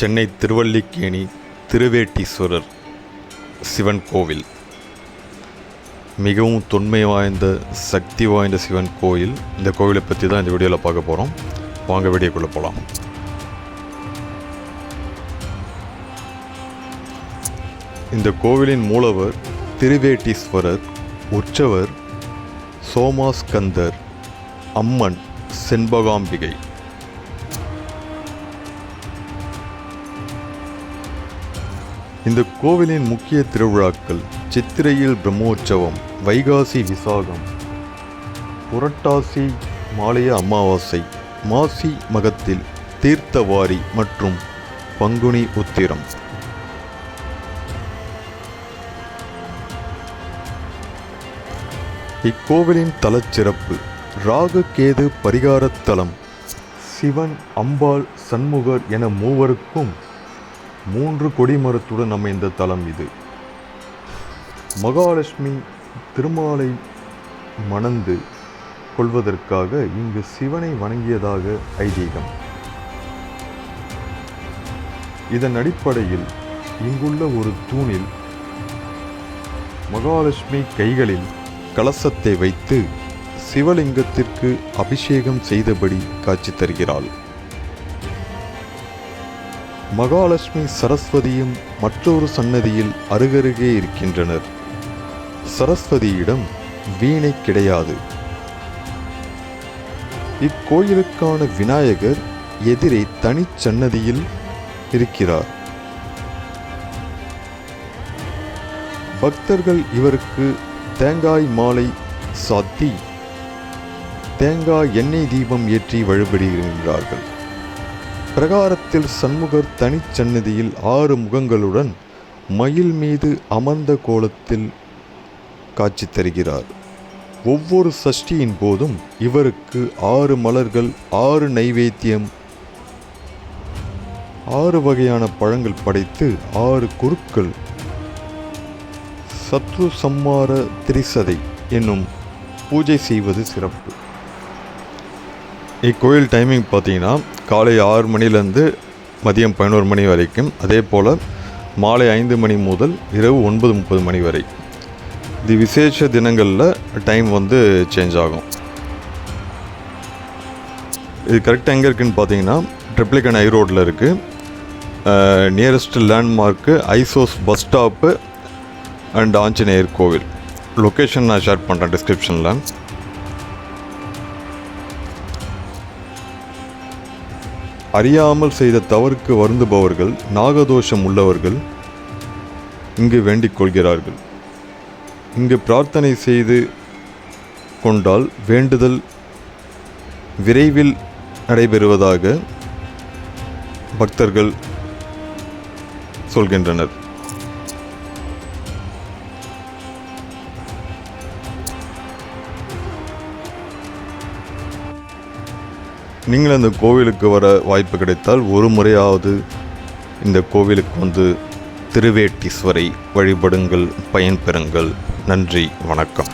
சென்னை திருவல்லிக்கேணி திருவேட்டீஸ்வரர் சிவன் கோவில் மிகவும் தொன்மை வாய்ந்த சக்தி வாய்ந்த சிவன் கோயில். இந்த கோவிலை பற்றி தான் இந்த வீடியோவில் பார்க்க போகிறோம். வாங்க வீடியோக்குள்ளே போகலாம். இந்த கோவிலின் மூலவர் திருவேட்டீஸ்வரர், உற்சவர் சோமாஸ்கந்தர், அம்மன் செண்பகாம்பிகை. இந்த கோவிலின் முக்கிய திருவிழாக்கள் சித்திரையில் பிரம்மோற்சவம், வைகாசி விசாகம், புரட்டாசி மாலைய அமாவாசை, மாசி மகத்தில் தீர்த்தவாரி மற்றும் பங்குனி உத்திரம். இக்கோவிலின் தலச்சிறப்பு ராகு கேது பரிகாரத்தலம். சிவன், அம்பாள், சண்முகர் என மூவருக்கும் 3 கொடிமரத்துடன் அமைந்த தலம் இது. மகாலட்சுமி திருமாலை மணந்து கொள்வதற்காக இங்கு சிவனை வணங்கியதாக ஐதீகம். இதன் அடிப்படையில் இங்குள்ள ஒரு தூணில் மகாலட்சுமி கைகளில் கலசத்தை வைத்து சிவலிங்கத்திற்கு அபிஷேகம் செய்தபடி காட்சி தருகிறாள். மகாலட்சுமி சரஸ்வதியும் மற்றொரு சன்னதியில் அருகருகே இருக்கின்றனர். சரஸ்வதியிடம் வீணை கிடையாது. இக்கோயிலுக்கான விநாயகர் எதிரே தனிச்சன்னதியில் இருக்கிறார். பக்தர்கள் இவருக்கு தேங்காய் மாலை சாத்தி தேங்காய் எண்ணெய் தீபம் ஏற்றி வழிபடுகின்றார்கள். பிரகாரத்தில் சண்முகர் தனிச்சன்னதியில் 6 முகங்களுடன் மயில் மீது அமர்ந்த கோலத்தில் காட்சி தருகிறார். ஒவ்வொரு சஷ்டியின் போதும் இவருக்கு 6 மலர்கள், 6 நைவேத்தியம், 6 வகையான பழங்கள் படைத்து 6 குருக்கள் சத்ரு சம்மார திரிசதை என்னும் பூஜை செய்வது சிறப்பு. இக்கோயில் டைமிங் பார்த்தீங்கன்னா காலை 6 மணிலேருந்து மதியம் 11 மணி வரைக்கும், அதே போல் மாலை 5 மணி முதல் இரவு 9:30 மணி வரை. இது விசேஷ தினங்களில் டைம் சேஞ்ச் ஆகும். இது கரெக்டாக எங்கே இருக்குதுன்னு பார்த்தீங்கன்னா ட்ரிப்ளிகன் ஐ ரோட்டில் இருக்குது. நியரஸ்ட் லேண்ட்மார்க்கு ஐசோஸ் பஸ் ஸ்டாப்பு அண்ட் ஆஞ்சநேயர் கோவில். லொக்கேஷன் நான் ஷேர் பண்ணுறேன் டிஸ்கிரிப்ஷனில். அறியாமல் செய்த தவறுக்கு வருந்துபவர்கள், நாகதோஷம் உள்ளவர்கள் இங்கு வேண்டிக் கொள்கிறார்கள். இங்கு பிரார்த்தனை செய்து கொண்டால் வேண்டுதல் விரைவில் நடைபெறுவதாக பக்தர்கள் சொல்கின்றனர். நீங்கள் அந்த கோவிலுக்கு வர வாய்ப்பு கிடைத்தால் ஒரு முறையாவது இந்த கோவிலுக்கு திருவேட்டீஸ்வரை வழிபடுங்கள், பயன்பெறுங்கள். நன்றி, வணக்கம்.